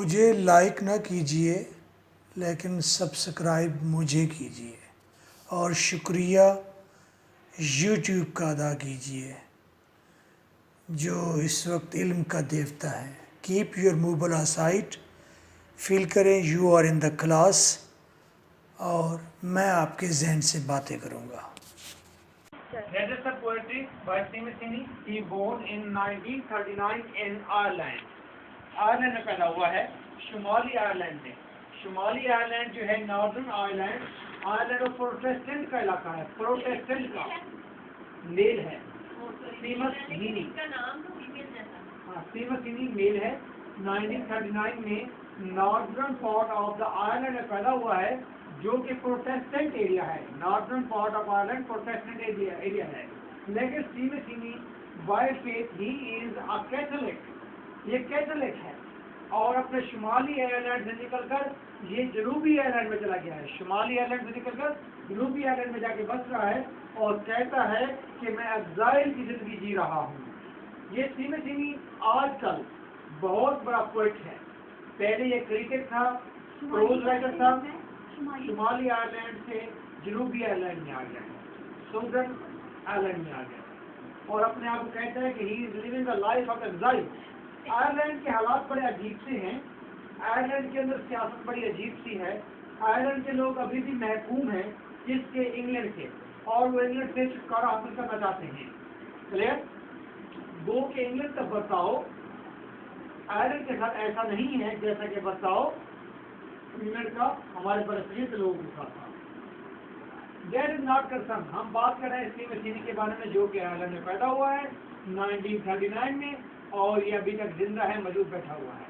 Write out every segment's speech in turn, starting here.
मुझे लाइक ना कीजिए लेकिन सब्सक्राइब मुझे कीजिए और शुक्रिया यूट्यूब का अदा कीजिए जो इस वक्त इल्म का देवता है। Keep your mobile aside, feel करें you are in the class और मैं आपके जहन से बातें करूँगा। That is the poetry by Simicini. He born in 1939 in Ireland. Ireland में पैदा हुआ है, शुमाली आयरलैंड में। शुमाली आयरलैंड जो है नॉर्दर्न आयरलैंड, आयरलैंड और प्रोटेस्टेंट का इलाका है, प्रोटेस्टेंट का मेल है। सीमसिनी, हाँ सीमसिनी मेल है। 1939 में northern part of the Ireland में पैदा हुआ है जो कि प्रोटेस्टेंट एरिया है। Northern part of Ireland protestant area है, लेकिन Seamus Heaney by faith he is a catholic, ये कैथोलिक है और अपने शुमाली आयरलैंड से निकलकर ये जनूबी आयरलैंड में चला गया है। शुमाली आयरलैंड से निकलकर जनूबी आयरलैंड में जाके बस रहा है और कहता है कि मैं एग्जाइल की जिंदगी जी रहा हूँ। ये सीमसिनी आजकल बहुत बड़ा पोएट है। पहले ये क्रिकेट था, प्रोज राइटर था, शुमाली आयरलैंड से जनूबी आयरलैंड में आ गया, सदर्न आयरलैंड में आ गया और अपने आप को कहता है कि he is living the life of exile. Ireland के हालात बड़े अजीब से हैं, आयरलैंड के अंदर सियासत बड़ी अजीब सी है। आयरलैंड के लोग अभी भी महकूम हैं किसके? इंग्लैंड के, और वो इंग्लैंड से छुटकारा हासिल करना चाहते हैं। क्लियर? दो के इंग्लैंड का बर्ताव आयरलैंड के साथ ऐसा नहीं है जैसा कि बर्ताव इंग्लैंड का हमारे बरसरीय के लोगों के साथ था। That is not concern. हम बात कर रहे हैं सीमसिनी के बारे में जो कि आयरलैंड में पैदा हुआ है 1939 में और ये अभी तक जिंदा है, मौजूद बैठा हुआ है।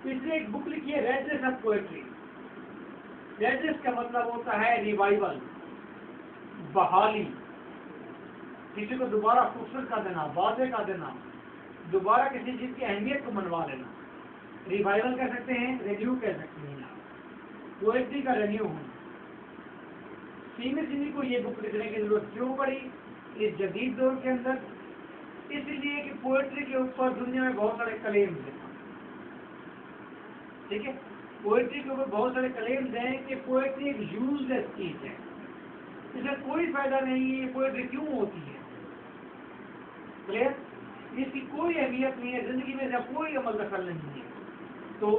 इसने एक बुक लिखी है रेजेस ऑफ पोएट्री। रेजेस का मतलब होता है रिवाइवल, बहाली, किसी को दोबारा खूबसूरत कर देना, वाज़े कर देना, दोबारा किसी चीज की अहमियत को मनवा लेना। रिवाइवल कह सकते हैं, रिन्यू कह सकते हैं, पोएट्री का रिन्यू होना। सीमसिनी को ये बुक लिखने की जरूरत क्यों पड़ी इस जदीद दौर के अंदर? इसलिए कि पोएट्री के ऊपर दुनिया में बहुत सारे क्लेम्स हैं। ठीक है, पोएट्री के ऊपर बहुत सारे क्लेम्स हैं कि पोएट्री एक यूजलेस चीज है, इसका कोई फायदा नहीं है, पोएट्री क्यों होती है? क्लियर? इसकी कोई अहमियत नहीं है, जिंदगी में इसका कोई अमल दखल नहीं है। तो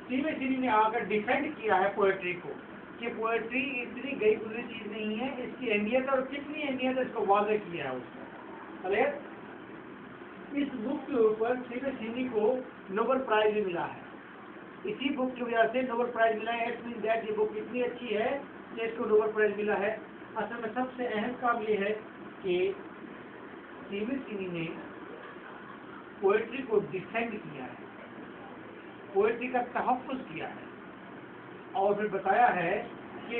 सीमसिनी ने आकर डिफेंड किया है पोएट्री को कि पोएट्री इतनी गई गुजरी चीज नहीं है, इसकी अहमियत और कितनी अहमियत है इसको वाज़ेह किया है उसको। क्लियर? इस बुक के ऊपर सीमसिनी को नोबेल प्राइज भी मिला है। इसी बुक की वजह से नोबेल प्राइज मिला है। इट मींस दैट ये बुक इतनी अच्छी है कि इसको नोबेल प्राइज मिला है। असल में सबसे अहम काम ये है कि सीमसिनी ने पोएट्री को डिफेंड किया है, पोएट्री का तहफ़्फ़ुज़ किया है और फिर बताया है कि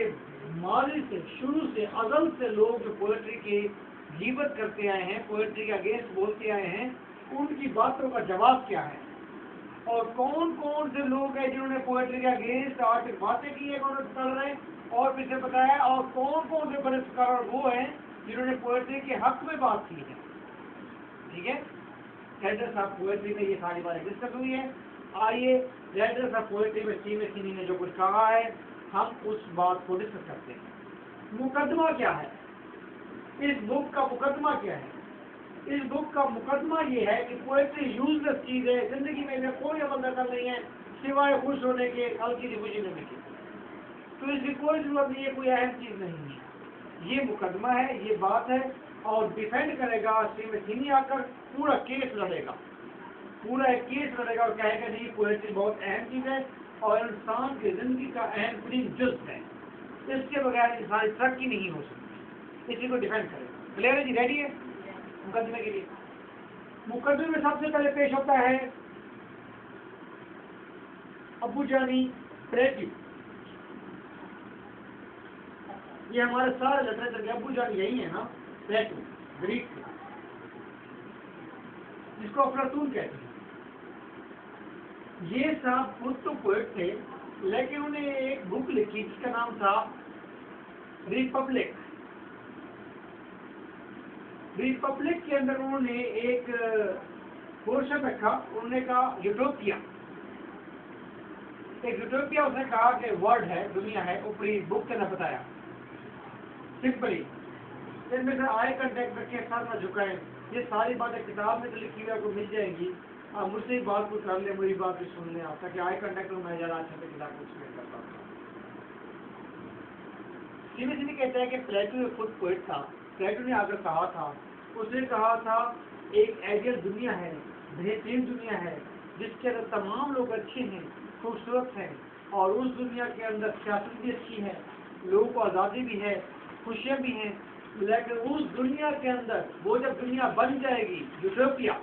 माज़ी से, शुरू से, अज़ल से लोग जो पोएट्री की गिबत करते आए हैं, पोएट्री के अगेंस्ट बोलते आए हैं, उनकी बातों का जवाब क्या है और कौन कौन से लोग हैं जिन्होंने पोएट्री के अगेंस्ट आज बातें की है, कौन कर रहे हैं, और पीछे बताया और कौन कौन से बड़े स्कॉलर वो हैं जिन्होंने पोएट्री के हक में बात की है। ठीक है, राइटर्स ऑफ पोएट्री में ये सारी बातें डिस्कस हुई है। आइए राइटर्स ऑफ पोएट्री में सीमसिनी ने जो कुछ कहा है हम उस बात को डिस्कस करते हैं। मुकदमा क्या है इस बुक का? मुकदमा क्या है इस बुक का? मुकदमा ये है कि पोएट्री यूजलेस चीज है, जिंदगी में इसका कोई अमल दखल नहीं है सिवाय खुश होने के, हल्की सी खुशी लेने की, तो इसकी कोई जरूरत नहीं है, कोई अहम चीज नहीं है। ये मुकदमा है, ये बात है और डिफेंड करेगा सीमसिनी आकर, पूरा केस लड़ेगा, पूरा एक केस लड़ेगा और कहेगा जी पोएट्री बहुत अहम चीज है और इंसान की जिंदगी का अहम तरीन जुज़्व है, इसके बगैर इंसान तरक्की नहीं हो सकती। इसी को डिफेंड करेगा। क्लियर है जी? रेडी है मुकदमे के लिए? मुकदमे में सबसे पहले पेश होता है अबू जानी प्रेटी। ये हमारे सारे लिटरेचर के अबू जानी यही है ना, प्लेटो, ग्रीक, जिसको अफलातून कहते हैं। ये साहब खुद तो पोएट थे, लेकिन उन्हें एक बुक लिखी जिसका नाम था रिपब्लिक। रिपब्लिक के अंदर उन्होंने एक क्वेश्चन रखा, उन्होंने कहा यूटोपिया। एक यूटोपिया उसने कहा कि वर्ड है, दुनिया है, ऊपरी बुक के ना बताया सिंपली। फिर में आई कंटेक्ट रखे, साथ में झुकाए, ये सारी बातें किताब में तो लिखी हुई आपको मिल जाएंगी। आप मुझसे ही बात को कर ले, मेरी बात भी सुन ले आप, ताकि आई कंटेक्ट में मैं ज़्यादा अच्छे से किताब को एक्सप्लेन कर पाऊँ। सीधे कहते हैं कि प्लेटो खुद पोएट था। प्लेटो ने आकर कहा था, उसने कहा था एक आइडियल दुनिया है, बेहतरीन दुनिया है, जिसके अंदर तमाम लोग अच्छे हैं, खूबसूरत हैं, और उस दुनिया के अंदर सियासत भी अच्छी है, लोगों को आज़ादी भी है, खुशियाँ भी हैं। लेकिन उस दुनिया के अंदर वो जब दुनिया बन जाएगी, यूटोपिया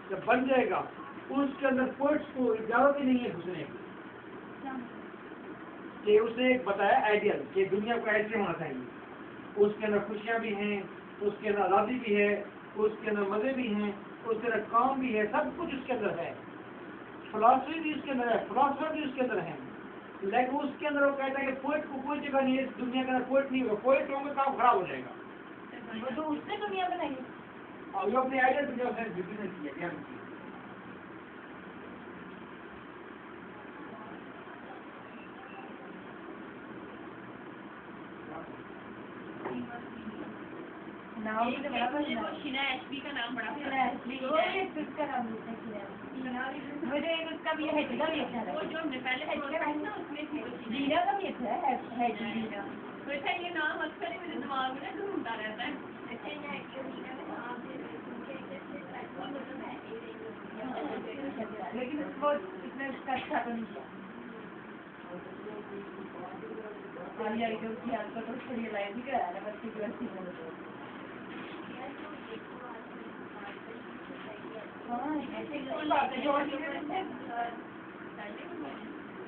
जब बन जाएगा, उसके अंदर पोएट्स को इजाज़त ही नहीं है घुसने की। कि उसने एक बताया आइडियल कि दुनिया को ऐसे होना चाहिए, उसके अंदर खुशियाँ भी हैं, उसके अंदर आज़ादी भी है, उसके अंदर मज़े भी हैं, उसके अंदर काम भी है, सब कुछ उसके अंदर है, फिलॉसफी भी उसके अंदर है, फिलॉसफर भी उसके अंदर है। लेकिन उसके अंदर वो कहता है कि पोएट को कोई जगह नहीं है इस दुनिया के अंदर, पोएट नहीं होगा, पोएट होंगे काम खराब हो जाएगा। तो उसने दुनिया बनाई। और जो अपने आइडियल दुनिया उसने बिजनेस किया, ध्यान किया। नाम से बड़ा बड़ा शीना एचबी का नाम बड़ा शीना एचबी, वो एक उसका नाम है शीना। मुझे एक उसका भी है, शीना भी अच्छा वो है। जो हमने पहले है ना उसमें थी वो शीना। शीना का भी अच्छा है शीना। तो ऐसा ये नाम अक्सर ही मेरे दिमाग में ना घूमता रहता है। लेकिन वो इतना इसका अच्छा तो नहीं किया। आलिया जो थी आपको तो उसको ये लाइन भी कराया ना बच्चे की अच्छी बोलो। हाँ ऐसे कोई बात है जो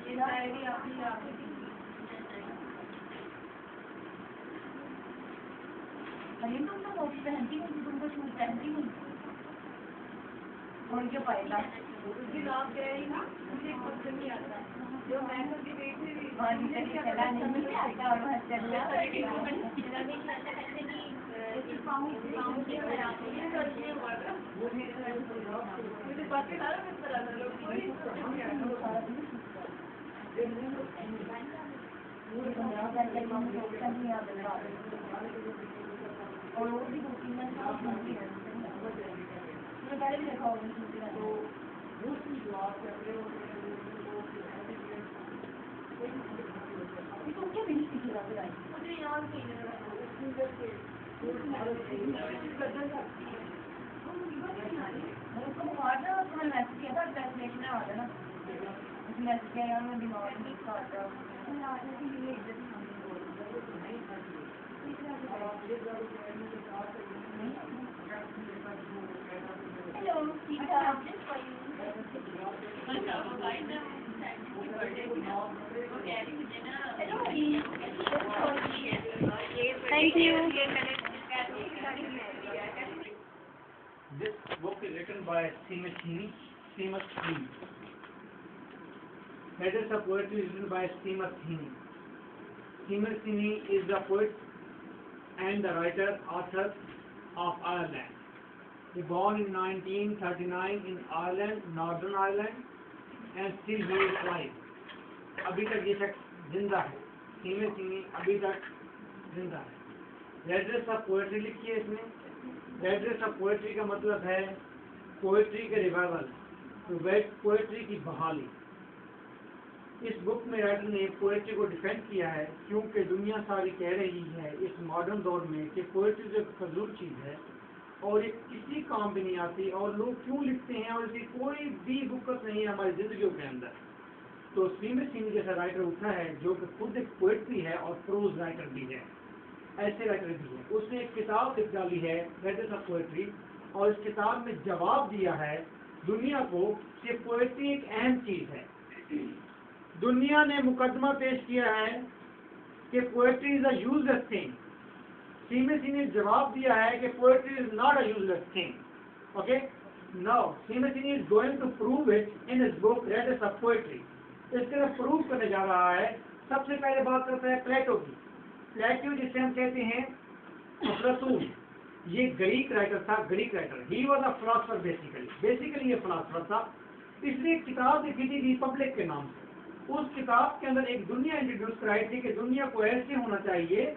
ये डायरी आपकी अरे तुम तो मोटी पहनती नहीं, तुम तो शूज पहनती नहीं और क्या पाएगा उसकी नाम क्या है ना, मुझे कुछ नहीं आता। जो मैं कभी देखी थी हाँ जी चलिए चला नहीं आता और वहाँ चलना मुझे बाकी सारा कुछ पता था, लोग पूरी और वो भी 2-3 दिन पहले भी देखा होगा। तुम क्या नहीं सीखेगा फिर आई मुझे याद नहीं है। उसको बुखार था, उसने मैसेज किया था ट्रांसलेशन में आ जाना, उसने मैसेज किया यार मैं बीमार हूँ इसका आ जाओ। हेलो सीता अच्छा वो गाइड ना बर्थडे थी ना, वो कह रही मुझे ना thank you. This book is written by Seamus Heaney. Letters of Poetry is written by Seamus Heaney. Seamus Heaney is the poet and the writer, author of Ireland. He born in 1939 in Ireland, Northern Ireland, and still he is alive. अभी तक ये शख्स जिंदा है, Seamus Heaney अभी तक जिंदा है। Letters of Poetry लिखी है इसने। Letters of Poetry का मतलब है पोएट्री के रिवाइवल, पोएट्री की बहाली। इस बुक में राइटर ने पोएट्री को डिफेंड किया है, क्योंकि दुनिया सारी कह रही है इस मॉडर्न दौर में कि पोएट्री जो फजूल चीज़ है और ये किसी काम भी नहीं आती, और लोग क्यों लिखते हैं और इसकी कोई भी बुकत नहीं है हमारी जिंदगियों के अंदर। तो सीमित सिंह जैसा राइटर उठा है जो कि खुद एक पोएट भी है और प्रोज राइटर भी है, ऐसे राइटर भी है। उसने एक किताब लिख डाली है लेटर्स ऑफ पोएट्री, और इस किताब में जवाब दिया है दुनिया को कि पोएट्री एक अहम चीज़ है। दुनिया ने मुकदमा पेश किया है कि poetry is a useless thing. सीमित सिंह ने जवाब दिया है कि poetry is not a useless thing. Okay, now सीमित सिंह is going to prove it in his book letters of poetry. इसके लिए प्रूव करने जा रहा है। सबसे पहले बात करते हैं प्लेटो की। प्लेटो जिसे हम कहते हैं अफलातून। ये ग्रीक राइटर था, Greek writer, he was a philosopher basically ये फिलोसफर था। इसने एक किताब लिखी थी रिपब्लिक के नाम से। उस किताब के अंदर एक दुनिया इंट्रोड्यूस कराई थी कि दुनिया को ऐसे होना चाहिए,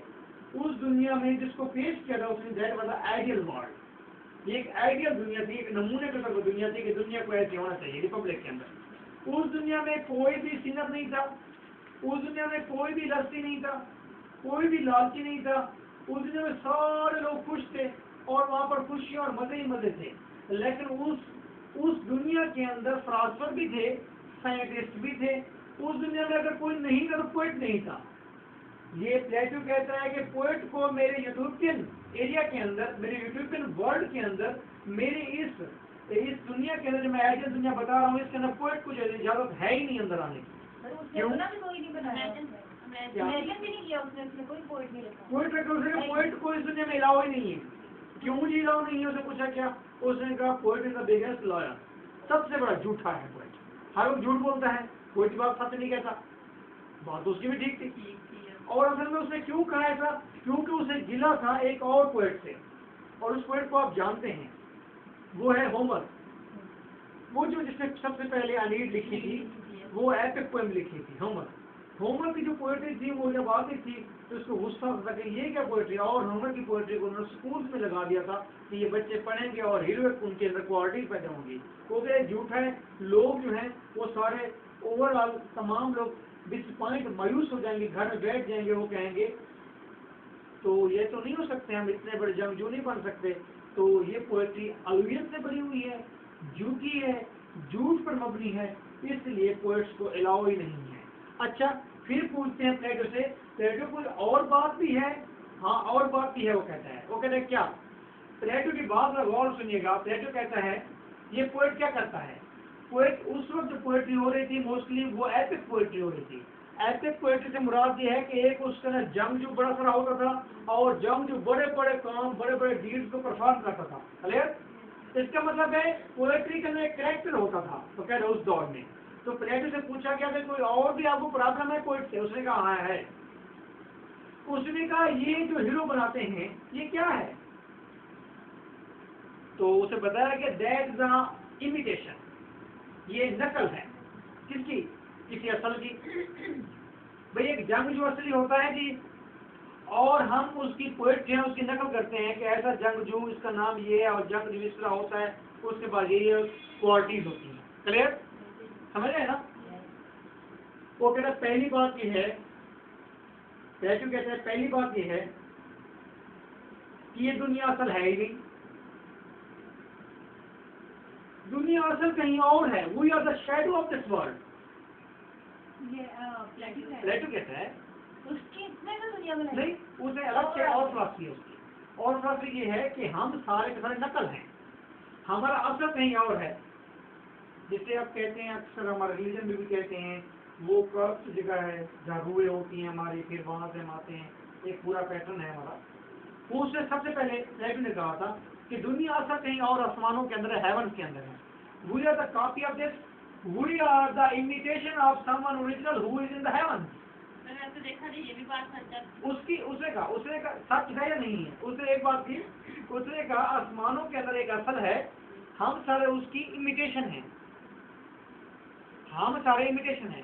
उस दुनिया में जिसको पेश किया था उसने that was the ideal world. ये एक आइडियल दुनिया थी, एक नमूने के तौर पर दुनिया थी कि दुनिया को ऐसे होना चाहिए रिपब्लिक के अंदर। उस दुनिया में कोई भी सिनर नहीं था, उस दुनिया में कोई भी लस्सी नहीं था, कोई भी लालची नहीं था, उस दुनिया में सारे लोग खुश थे और वहाँ पर खुशी और मजे ही मजे थे। लेकिन उस दुनिया के अंदर फिलोसफर भी थे, साइंटिस्ट भी थे। उस दुनिया में अगर कोई नहीं था तो पोएट नहीं था। ये प्लेटो कहता है कि पोएट को मेरे यूटोपियन एरिया के अंदर, मेरे यूटोपियन वर्ल्ड के अंदर, मेरे इस दुनिया के अंदर जो मैं आइडियल दुनिया बता रहा हूँ, इसके अंदर पोएट को इजाजत है ही नहीं अंदर आने की। उसने बना भी कोई नहीं बनाया, इमेजिन भी नहीं किया उसने कोई पोएट नहीं रखा। पोएट को इस दुनिया में अलाउ ही नहीं है। क्यों जी अलाउ नहीं है? उसे पूछा क्या? उसने कहा poet is the biggest lawyer, सबसे बड़ा झूठा है पोएट। हर लोग झूठ बोलता है, कोई की बात सच नहीं कहता। बात तो उसकी भी ठीक थी। और असल में उसने क्यों कहा ऐसा? क्योंकि उसे गिला था एक और पोएट से, और उस पोएट को आप जानते हैं, वो है होमर। वो जो जिसने सबसे पहले अनीड लिखी थी, वो एपिक पोएम लिखी थी होमर। होमर की जो पोएट्री थी वो जब आती थी तो उसको गुस्सा होता था कि ये क्या पोएट्री। और होमर की पोएट्री को उन्होंने स्कूल्स में लगा दिया था कि ये बच्चे पढ़ेंगे और हीरोइक उनके अंदर क्वालिटी पैदा होंगी। वो क्या झूठ है। लोग जो हैं वो सारे ओवरऑल तमाम लोग डिसपॉइंट, मायूस हो जाएंगे, घर में बैठ जाएंगे, वो कहेंगे तो ये तो नहीं हो सकते, हम इतने बड़े जंगजू नहीं बन सकते। तो ये पोएट्री अलवियत से भरी हुई है, झूठी है, झूठ पर मबनी है, इसलिए पोएट्स को अलाउ ही नहीं है। अच्छा, फिर पूछते हैं प्लेटो से, प्लेटो कोई और बात भी है? हाँ, और बात भी है। वो कहता है क्या? प्लेटो की बात में गौर सुनिएगा। प्लेटो कहता है ये पोएट क्या करता है। पोएट उस वक्त जो पोएट्री हो रही थी मोस्टली वो एपिक पोएट्री हो रही थी। एपिक पोएट्री से मुराद ये है कि एक उसके अंदर जंग जो बड़ा सारा होता था और जंग जो बड़े बड़े काम, बड़े बड़े डीड्स को परफॉर्म करता था। क्लियर? इसका मतलब है पोएट्री के अंदर एक कैरेक्टर होता था। तो कह रहे उस दौर में। तो प्लेटो से पूछा गया कि कोई और भी आपको प्रॉब्लम है पोएट से? उसने कहा हाँ है। उसने कहा ये जो हीरो बनाते हैं ये क्या है? तो उसे बताया कि दैट इज द इमिटेशन, ये नकल है। किसकी? किसी असल की। भाई एक जंग जो असली होता है जी, और हम उसकी पोएट जो है उसकी नकल करते हैं कि ऐसा जंग जो इसका नाम ये है और जंग जो इस तरह होता है, उसके बाद ये क्वालिटीज होती हैं। क्लियर? समझ रहे हैं ना? वो कहता है पहली बात ये है, प्लेटो कहता है पहली बात ये है कि ये दुनिया असल है ही नहीं। दुनिया असल कहीं और है। We are the shadow of this world. Plato कहता है उसकी इसमें तो दुनिया में नहीं, उसे अलग से और फिलॉसफी है उसकी। और फिलॉसफी ये है कि हम सारे के सारे नकल हैं, हमारा असल कहीं और है। जिसे आप कहते हैं, अक्सर हमारे रिलीजन में भी कहते हैं, वो कर्स जगह है जहाँ रूहें होती हैं हमारी, फिर वहाँ से हम आते हैं, एक पूरा पैटर्न है हमारा। वो उसने सबसे पहले प्लेटो ने कहा था कि दुनिया असल कहीं और आसमानों के अंदर है, हेवंस के अंदर है। We are the copy of this, we are the imitation of someone original who is in the heavens. मैंने ऐसे देखा नहीं, ये भी बात सच है। उसने कहा सच है या नहीं है। उसने एक बात की, उसने कहा आसमानों के अंदर एक असल है, हम सारे उसकी इमिटेशन है, हम सारे इमिटेशन है।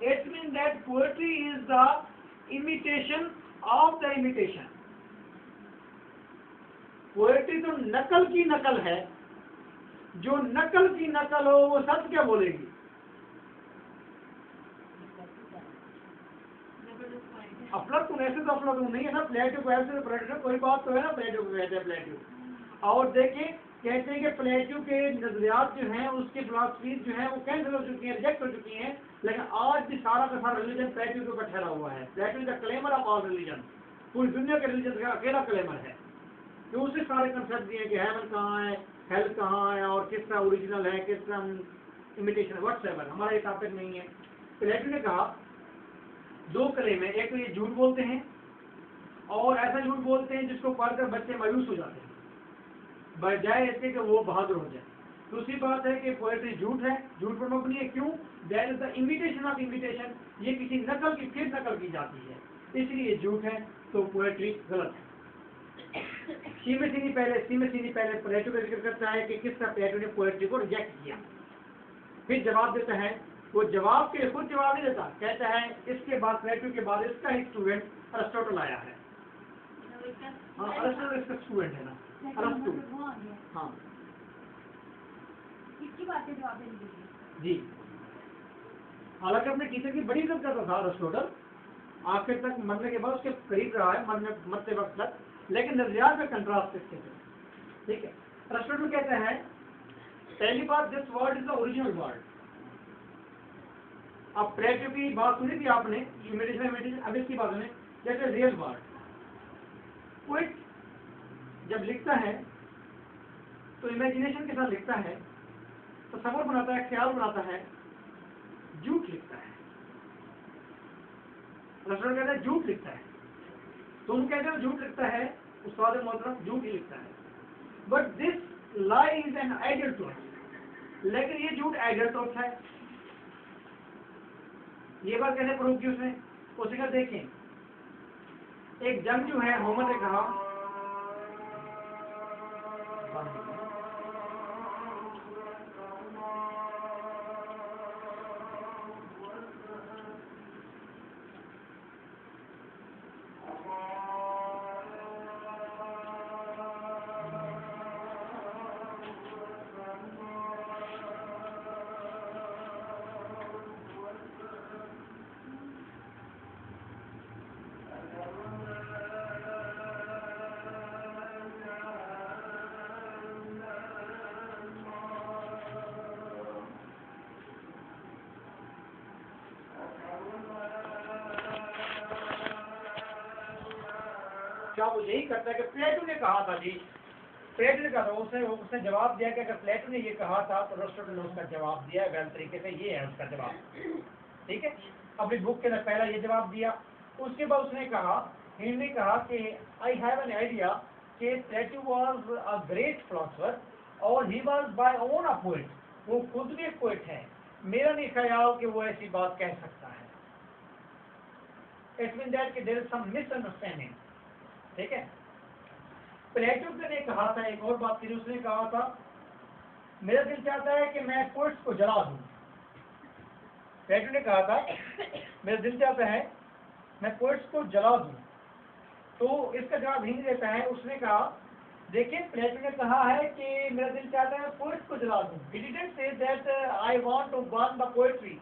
It mean that poetry is the imitation of the imitation. Poetry तो नकल की नकल है। जो नकल की नकल हो वो सच क्या बोलेगी? अफलातून ऐसे तो अफलातून नहीं है ना। प्लेटो को ऐसे प्लेटो कोई बात तो है ना। प्लेटो को कहते हैं प्लेटो। और देखिए कहते हैं कि प्लेटो के नजरियात जो हैं, उसके फिलॉसफीज जो हैं वो कैंसिल हो चुकी हैं, रिजेक्ट हो चुकी हैं। लेकिन आज भी सारा का सारा रिलीजन प्लेटो के ऊपर ठहरा हुआ है। Plato is the claimer of all religion. पूरी दुनिया के रिलीजन का अकेला क्लेमर है। तो उससे सारे कंसेप्ट दिए कि हेवन कहाँ है, हेल कहाँ है, और किस तरह ओरिजिनल है, किस तरह इमिटेशन, व्हाटसएवर। हमारा ये टॉपिक नहीं है। प्लेटो ने कहा दो क्लेम है, एक तो ये झूठ बोलते हैं और ऐसा झूठ बोलते हैं जिसको पढ़कर बच्चे मायूस हो जाते हैं, बजाय ऐसे कि वो बहादुर हो जाए। दूसरी बात है कि पोएट्री झूठ है, झूठ पर मबनी है। क्यों? That is the imitation of imitation. ये किसी नकल की फिर नकल की जाती है, इसलिए झूठ है, तो पोएट्री गलत है। सी में सीनी पहले प्लेटो का जिक्र करता है कि किस तरह प्लेटो ने पोएट्री को रिजेक्ट किया, फिर जवाब देता है। वो जवाब के लिए खुद जवाब नहीं देता, कहता है इसके बाद प्लेटो के बाद इसका ही स्टूडेंट अरिस्टोटल आया है। हाँ, अरिस्टोटल इसका स्टूडेंट है ना, अरस्तु। हाँ इसकी बात के जवाब दे दीजिए जी। हालांकि अपने टीचर की बड़ी इज्जत करता था अरिस्टोटल, आखिर तक मरने के बाद उसके करीब रहा है, मरते वक्त तक, लेकिन नजरियात में कंट्रास्ट इसके थे। ठीक है, अरिस्टोटल कहते हैं पहली बात, this word is the original word. अब प्लेटो की बात सुनी थी आपने, इमेजिनेशन, अब इसकी बात सुने, जैसे रियल वर्ड। पोइट जब लिखता है तो इमेजिनेशन के साथ लिखता है, तस्वीर बनाता है, ख्याल बनाता है, झूठ लिखता है। रसोल कहता है झूठ लिखता है, तुम कहते हो झूठ लिखता है, उस्ताद मोहतरम झूठ ही लिखता है। But this lie is an ideal truth, लेकिन ये झूठ आइडियल ट्रूथ है। ये बात कैसे प्रूव की उसने? उसी का देखें, एक जंग जो है, होमर ने कहा, क्या वो यही करता है कि प्लेटो ने कहा था जी, प्लेटो ने कहा था, उसने जवाब दिया कि अगर प्लेटो ने ये कहा था तो अरिस्टोटल ने उसका जवाब दिया वेल तरीके से, ये है उसका जवाब। ठीक है, अपनी बुक के अंदर पहला ये जवाब दिया। उसके बाद उसने कहा, हिंड ने कहा कि आई हैव एन आइडिया कि प्लेटो वाज अ ग्रेट फिलोसोफर और he was by own a poet, वो खुद भी एक पोएट है, मेरा नहीं ख्याल कि वो ऐसी बात कह सकता है। इट मीन दैट कि देयर इज सम मिसअंडरस्टैंडिंग। ठीक है, प्लेटो ने कहा था, एक और बात थी, उसने कहा था मेरा दिल चाहता है कि मैं पोएट्स को जला दूं। प्लेटो ने कहा था मेरा दिल चाहता है मैं पोएट्स को जला दूं। तो इसका जवाब हिंदी देता है, उसने कहा देखिए, प्लेटो ने कहा है कि मेरा दिल चाहता है पोएट्स को जला दूं। He didn't say that I want to burn the poetry.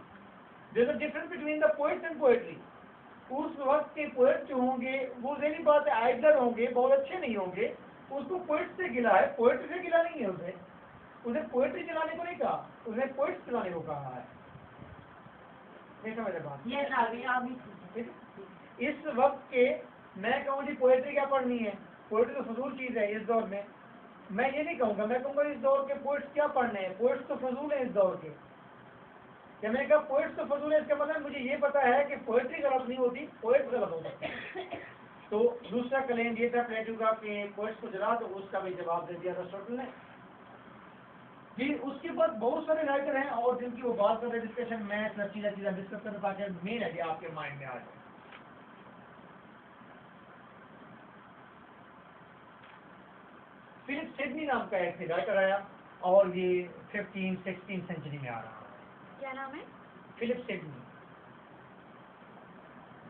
There is a difference between the poets and poetry. उस वक्त के पोएट जो होंगे वो जहरी बात है आइडलर होंगे, बहुत अच्छे नहीं होंगे, उसको पोएट से गिला है, पोएट्री से गिला नहीं है। उसे पोएट्री चलाने को नहीं कहा, उसने पोएट्स चलाने को कहा है। नहीं समझ बात? इस वक्त के मैं कहूँ जी पोएट्री क्या पढ़नी है, पोएट्री तो फजूल चीज है इस दौर में। मैं ये नहीं कहूँगा, मैं कहूँगा इस दौर के पोएट्स क्या पढ़ने हैं, पोएट्स तो फजूल है इस दौर के। जब मैंने कहा पोएट्स तो फजूल है, इसका मतलब मुझे ये पता है कि पोएट्री गलत नहीं होती, पोएट्स गलत हो सकते हैं। तो दूसरा क्लेम ये था प्लेटो का कि पोएट्स को जला, तो उसका भी जवाब दे दिया अरिस्टोटल ने। फिर उसके बाद बहुत सारे राइटर हैं और जिनकी वो बात कर रहे डिस्कशन में चीज़ें डिस्कस करना ताकि मेन आइडिया आपके माइंड में आ जाए। फिलिप सिडनी नाम का एक राइटर आया और ये 15-16 सेंचुरी में आ रहा है। क्या नाम है? फिलिप सिडनी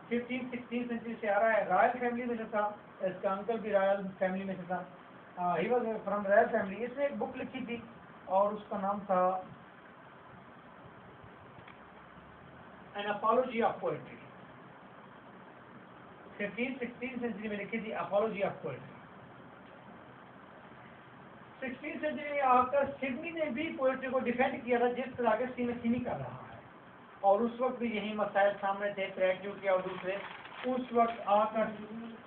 15-16 सेंचुरी से आ रहा है। रॉयल फैमिली में से था, इसका अंकल भी रॉयल फैमिली में से था। He was from royal family. इसने एक बुक लिखी थी और उसका नाम था an apology of poetry. 15-16 century में लिखी थी apology of poetry. 16th century में आकर सिडनी ने भी पोएट्री को डिफेंड किया था जिस तरह के सीमी कर रहा है, और उस वक्त भी यही मसाइल सामने थे, प्लेटो के और दूसरे। उस वक्त आकर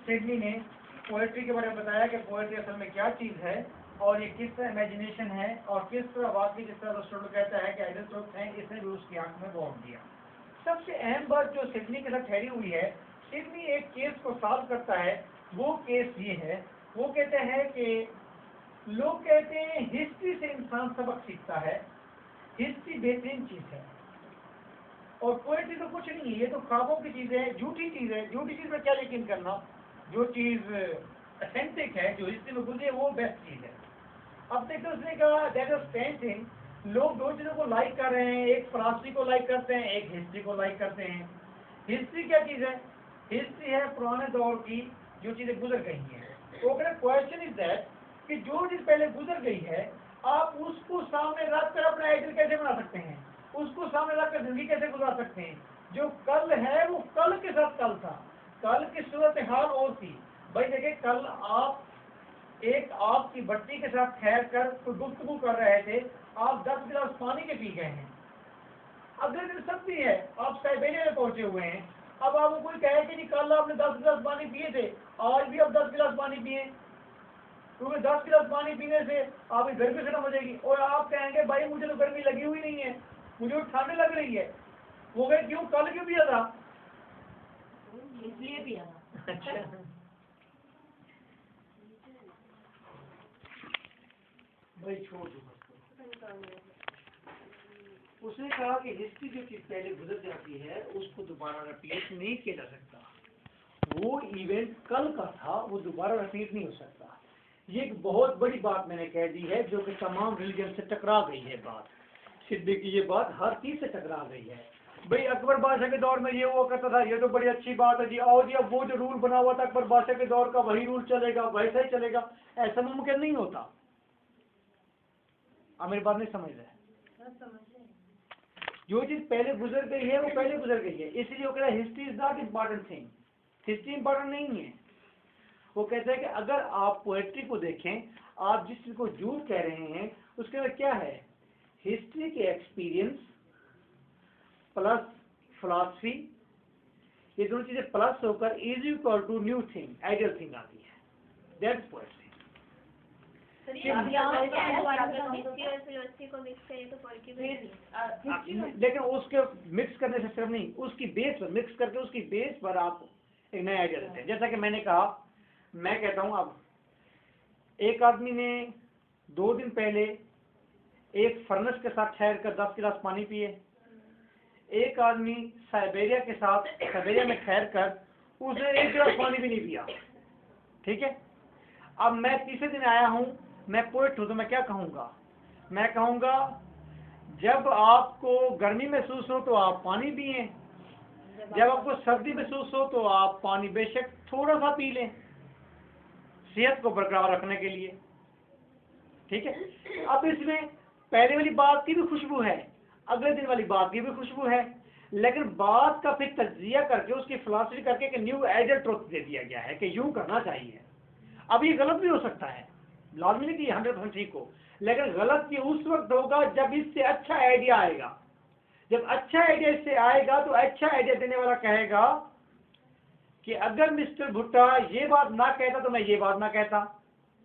सिडनी ने पोएट्री के बारे में बताया कि पोएट्री असल में क्या चीज़ है और ये किस तरह इमेजिनेशन है और किस तरह वाकई, जिस तरह अरिस्टोटल कहता है कि आइडियल ट्रूथ है, इसने भी उसकी आंख में वोट दिया। सबसे अहम बात जो सिडनी के साथ ठहरी हुई है, सिडनी एक केस को सॉल्व करता है। वो केस ये है, वो कहते हैं कि लोग कहते हैं हिस्ट्री से इंसान सबक सीखता है, हिस्ट्री बेहतरीन चीज़ है और पोएट्री तो कुछ नहीं है, ये तो ख्वाबों की चीज़ है, झूठी चीज़ है। झूठी चीज़ में क्या यकीन करना, जो चीज़ अथेंटिक है, जो हिस्ट्री में गुजरी है, वो बेस्ट चीज है। अब देखो उसने कहा दैट इज स्ट्रेंज थिंग, लोग दो चीजों को लाइक कर रहे हैं, एक फिलॉसफी को लाइक करते हैं, एक हिस्ट्री को लाइक करते हैं। हिस्ट्री क्या चीज है? हिस्ट्री है पुराने दौर की जो चीजें गुजर गई हैं। तो क्वेश्चन इज दैट कि जो चीज पहले गुजर गई है, आप उसको सामने रख कर अपना आइडियल कैसे बना सकते हैं, उसको सामने रख कर जिंदगी कैसे गुजार सकते हैं। जो कल है वो कल के साथ कल था, कल की सूरत हाल और थी। भाई देखिए, कल आप एक आग की भट्टी के साथ ठहर कर तो गुफ्तगू कर रहे थे, आप 10 गिलास पानी के पी गए हैं। अगले दिन सर्दी है, आप साइबेरिया में पहुंचे हुए हैं, अब आपको कोई कहे कि नहीं कल आपने 10 गिलास पानी पिए थे, आज भी आप 10 गिलास पानी पिए, क्योंकि 10 गिलास पानी पीने से आपकी गर्मी खत्म हो जाएगी। और आप कहेंगे भाई मुझे तो गर्मी लगी हुई नहीं है, मुझे तो ठंड लग रही है। वो कहे क्यों, कल क्यों पिया था? इसलिए पिया था। अच्छा, भाई छोड़ दो। उसने कहा कि हिस्ट्री जो चीज पहले गुजर जाती है उसको दोबारा रिपीट नहीं किया जा सकता। वो इवेंट कल का था, वो दोबारा रिपीट नहीं हो सकता। ये एक बहुत बड़ी बात मैंने कह दी है, जो कि तमाम रिलीजन से टकरा गई है बात। सिद्धि की ये बात हर चीज से टकरा गई है। भाई अकबर बादशाह के दौर में ये हुआ करता था, ये तो बड़ी अच्छी बात है जी, आओ जी अब वो जो रूल बना हुआ था अकबर बादशाह के दौर का वही रूल चलेगा, वैसा ही चलेगा। ऐसा मुमकिन नहीं होता। आप मेरी बात नहीं समझ रहे? जो चीज पहले गुजर गई है वो पहले गुजर गई है, इसलिए वो कह रहा है history is not important thing. History important नहीं है। वो कहते हैं कि अगर आप पोएट्री को देखें, आप जिस चीज को झूठ कह रहे हैं उसके अंदर क्या है, हिस्ट्री के एक्सपीरियंस प्लस फिलॉसफी, ये दोनों चीजें प्लस होकर is equal to new thing, ideal thing आती है। That's poetry. फिलोसफी को मिक्स करें तो पोएट्री बनेगी। लेकिन उसके मिक्स करने से सिर्फ नहीं, उसकी बेस पर मिक्स करके उसकी बेस पर आप एक नया आइडिया देते हैं। जैसा कि मैंने कहा, मैं कहता हूं अब एक आदमी ने 2 दिन पहले एक फर्नेस के साथ ठहर कर 10 गिलास पानी पिए, एक आदमी साइबेरिया के साथ साइबेरिया में ठहर कर उसने 1 गिलास पानी भी नहीं पिया। ठीक है, अब मैं तीसरे दिन आया हूं, मैं पोएट हूं, तो मैं क्या कहूंगा? मैं कहूंगा जब आपको गर्मी महसूस हो तो आप पानी पिए, जब आपको सर्दी महसूस हो तो आप पानी बेशक थोड़ा सा पी लें, सेहत को बरकरार रखने के लिए। ठीक है, अब इसमें पहले वाली बात की भी खुशबू है, अगले दिन वाली बात की भी खुशबू है, लेकिन बात का फिर तज्जिया करके उसकी फिलॉसफी करके एक न्यू आइडियल ट्रुथ दे दिया गया है कि यूं करना चाहिए। अब ये गलत भी हो सकता है, लाजमी नहीं कि 100% ठीक हो, लेकिन गलत ये उस वक्त होगा जब इससे अच्छा आइडिया आएगा। जब अच्छा आइडिया इससे आएगा तो अच्छा आइडिया देने वाला कहेगा कि अगर मिस्टर भुट्टा ये बात ना कहता तो मैं ये बात ना कहता।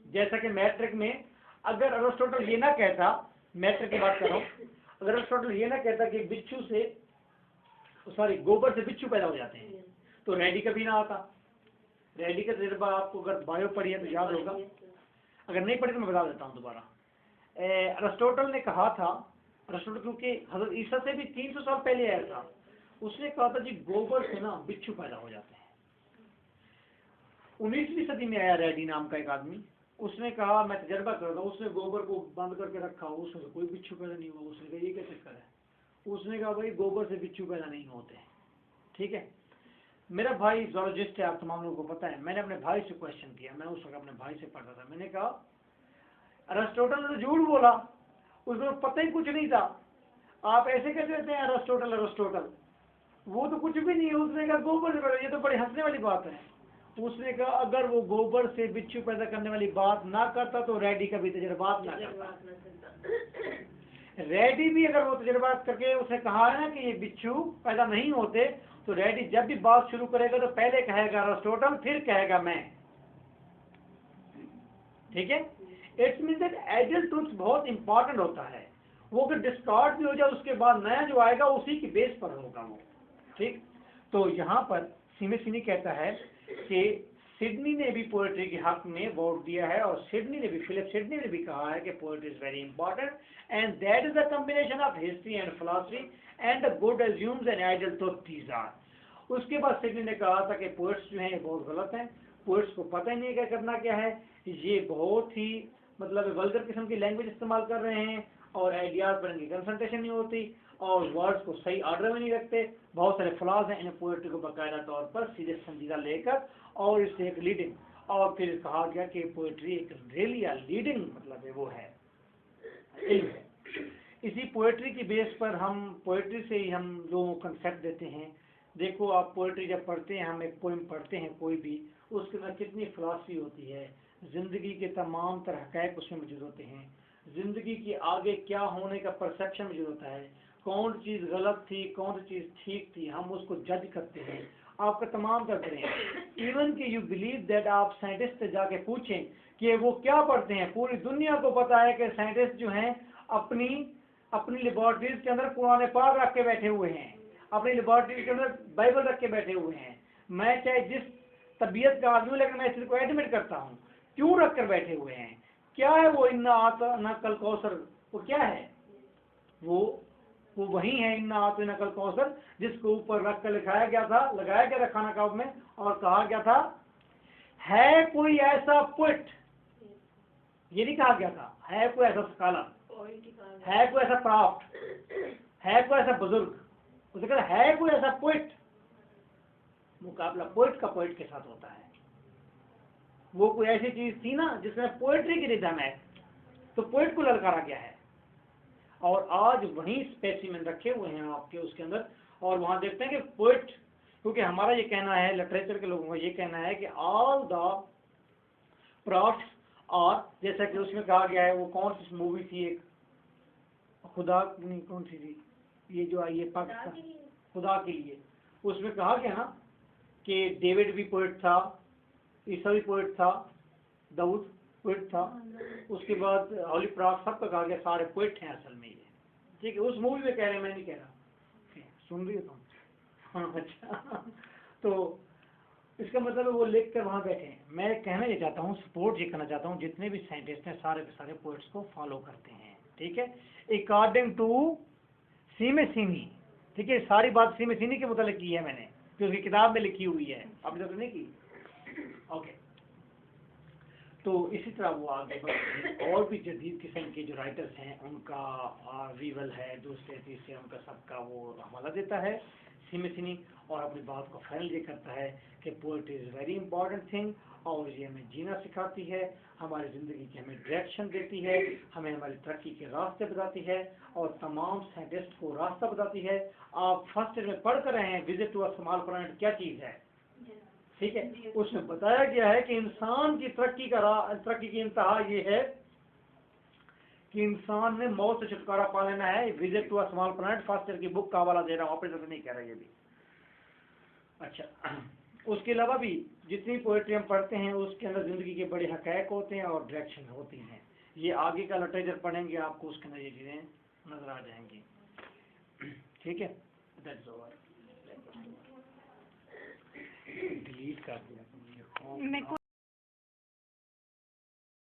जैसा कि मैट्रिक में अगर अरिस्टोटल ये ना कहता, मैट्रिक की बात कर रहा हूं, अगर अरिस्टोटल ये ना कहता कि बिच्छू से गोबर से बिच्छू पैदा हो जाते हैं तो रेडी कभी ना आता। रेडी का तजुर्बा आपको अगर बायो पढ़ी है तो याद होगा, अगर नहीं पढ़ी तो मैं बता देता हूँ दोबारा। अरिस्टोटल ने कहा था, अरिस्टोटल क्योंकि हजरत ईसा से भी 300 साल पहले आया था, उसने कहा था जी गोबर से ना बिच्छू पैदा हो जाते हैं। 19वीं सदी में आया रेडी नाम का एक आदमी, उसने कहा मैं तजर्बा कर रहा हूँ, उसने गोबर को बंद करके रखा, उसमें कोई बिच्छू पैदा नहीं हुआ। उसने कहा ये क्या चक्कर है? उसने कहा भाई गोबर से बिच्छू पैदा नहीं होते। ठीक है, मेरा भाई जोलॉजिस्ट है, आप तमाम लोगों को पता है। मैंने अपने भाई से क्वेश्चन किया, मैं उस वक्त अपने भाई से पढ़ रहा था। मैंने कहा अरिस्टोटल ने झूठ बोला, उसको पता ही कुछ नहीं था, आप ऐसे कैसे कहते हैं अरिस्टोटल अरिस्टोटल, वो तो कुछ भी नहीं है। उसने कहा गोबर से पैदा, ये तो बड़ी हंसने वाली बात है। उसने कहा अगर वो गोबर से बिच्छू पैदा करने वाली बात ना करता तो रेडी कभी तजर्बात ना करता। रेडी भी अगर वो तजर्बात करके उसे कहा है ना कि ये बिच्छू पैदा नहीं होते, तो रेडी जब भी बात शुरू करेगा तो पहले कहेगा अरिस्टोटल, फिर कहेगा मैं। ठीक है, it's mean that ideal truth बहुत इंपॉर्टेंट होता है। वो अगर डिस्कार्ड भी हो जाए उसके बाद नया जो आएगा उसी की बेस पर होगा वो। ठीक, तो यहाँ पर सिमी कहता है कि सिडनी ने भी पोएट्री के हक में वोट दिया है, और सिडनी ने भी, फिलिप सिडनी ने भी कहा है कि poetry is very important and that is the combination of history and philosophy and the good assumes and ideal truth these are. उसके बाद सिडनी ने कहा था कि पोएट्स जो हैं ये बहुत गलत हैं, पोइट्स को पता ही नहीं है क्या करना क्या है, ये बहुत ही मतलब वल्गर किस्म की लैंग्वेज इस्तेमाल कर रहे हैं और आइडियाज पर इनकी कंसंट्रेशन नहीं होती और वर्ड्स को सही ऑर्डर में नहीं रखते, बहुत सारे फ्लॉज हैं। इन्हें पोएट्री को बाकायदा तौर पर सीधे संजीदा लेकर और इससे एक लीडिंग, और फिर कहा गया कि पोएट्री एक रियली लीडिंग मतलब है वो है इल्म है। इसी पोएट्री की बेस पर हम पोएट्री से ही हम लोगों को कंसेप्ट देते हैं। देखो आप पोएट्री जब पढ़ते हैं, हम एक पोइम पढ़ते हैं कोई भी, उसके अंदर कितनी फिलॉसफी होती है, ज़िंदगी के तमाम तरह हक़ाइक़ उसमें मौजूद होते हैं, ज़िंदगी के आगे क्या होने का परसेप्शन मौजूद होता है, कौन चीज़ गलत थी कौन चीज़ ठीक थी, हम उसको जज करते हैं। आपका तमाम करते हैं इवन कि यू बिलीव दैट आप साइंटिस्ट से जाके पूछें कि वो क्या पढ़ते हैं। पूरी दुनिया को पता है कि साइंटिस्ट जो हैं अपनी अपनी लेबॉर्ट्रीज के अंदर कुरान पाक रख के बैठे हुए हैं, अपनी लेबॉर्ट्रीज के अंदर बाइबल रख के बैठे हुए हैं। मैं चाहे जिस तबीयत का आदमी, लेकिन मैं इस चीज़ को एडमिट करता हूँ, क्यों रख कर बैठे हुए हैं। क्या है वो इन्ना आता न कल कौसर, वो क्या है, वो वही है इन्ना आते नकल कौसर जिसको ऊपर रख कर लिखाया गया था, लगाया गया था खाना काब में और कहा गया था है कोई ऐसा पोइट, ये नहीं कहा गया था है कोई ऐसा स्कॉलर, है कोई ऐसा क्राफ्ट, है कोई ऐसा बुजुर्ग, उसे कहता है कोई ऐसा पोइट। मुकाबला पोइट का पोइट के साथ होता है। वो कोई ऐसी चीज थी ना जिसमें पोएट्री की रिदम है, तो पोइट को ललकारा गया है। और आज वही स्पेसिमेन रखे हुए हैं आपके उसके अंदर, और वहां देखते हैं कि पोइट, क्योंकि हमारा ये कहना है, लिटरेचर के लोगों का ये कहना है कि ऑल द प्रॉफ्ट्स, और जैसा कि उसमें कहा गया है, वो कौन सी मूवी थी एक, खुदा नहीं कौन सी थी ये जो आई है पाकिस्तान, खुदा के लिए, उसमें कहा गया ना कि डेविड भी पोइट था, ईसा भी पोइट था, दाऊद पोइट था, उसके बाद होली प्रॉफ्ट सबका कहा गया सारे पोइट हैं असल में ये। ठीक है, उस मूवी में कह रहे हैं, मैं नहीं कह रहा, सुन रही हो तुम? हाँ अच्छा। तो इसका मतलब है वो लिख कर वहाँ बैठे हैं। मैं कहना ये चाहता हूँ, सपोर्ट ये करना चाहता हूँ, जितने भी साइंटिस्ट हैं सारे के सारे पोइट्स को फॉलो करते हैं। ठीक है, अकॉर्डिंग टू सीमे सीनी। ठीक है, सारी बात सीमे सीनी के मुतालिक की है मैंने, जो उसकी किताब में लिखी हुई है, आपने तो नहीं की। ओके, तो इसी तरह वो आगे बढ़ते, और भी जदीद किस्म के जो राइटर्स हैं उनका वीवल है, दूसरे तीसरे उनका सबका वो हवाला देता है सिमी, और अपनी बात को फाइनल ये करता है कि poetry is very important thing, और ये हमें जीना सिखाती है, हमारी ज़िंदगी की हमें डायरेक्शन देती है, हमें हमारी तरक्की के रास्ते बताती है, और तमाम साइंटिस्ट को रास्ता बताती है। आप फर्स्ट ईयर में पढ़ कर रहे हैं visit to a small planet क्या चीज़ है। ठीक है, उसमें बताया गया है कि इंसान की तरक्की की इंतहा ये है कि इंसान ने मौत से छुटकारा पा लेना है। Visit to a small planet first year की बुक का हवाला दे रहा हूँ, ऑपरेटर से नहीं कह रहा ये भी। अच्छा, उसके अलावा भी जितनी पोएट्री हम पढ़ते हैं उसके अंदर ज़िंदगी के बड़े हक़ाइक़ होते हैं और डायरेक्शन होती हैं। ये आगे का लिटरेचर पढ़ेंगे आपको उसके अंदर ये चीज़ें नज़र आ जाएंगी। ठीक है, दैट्स ओवर। डिलीट कर दिया।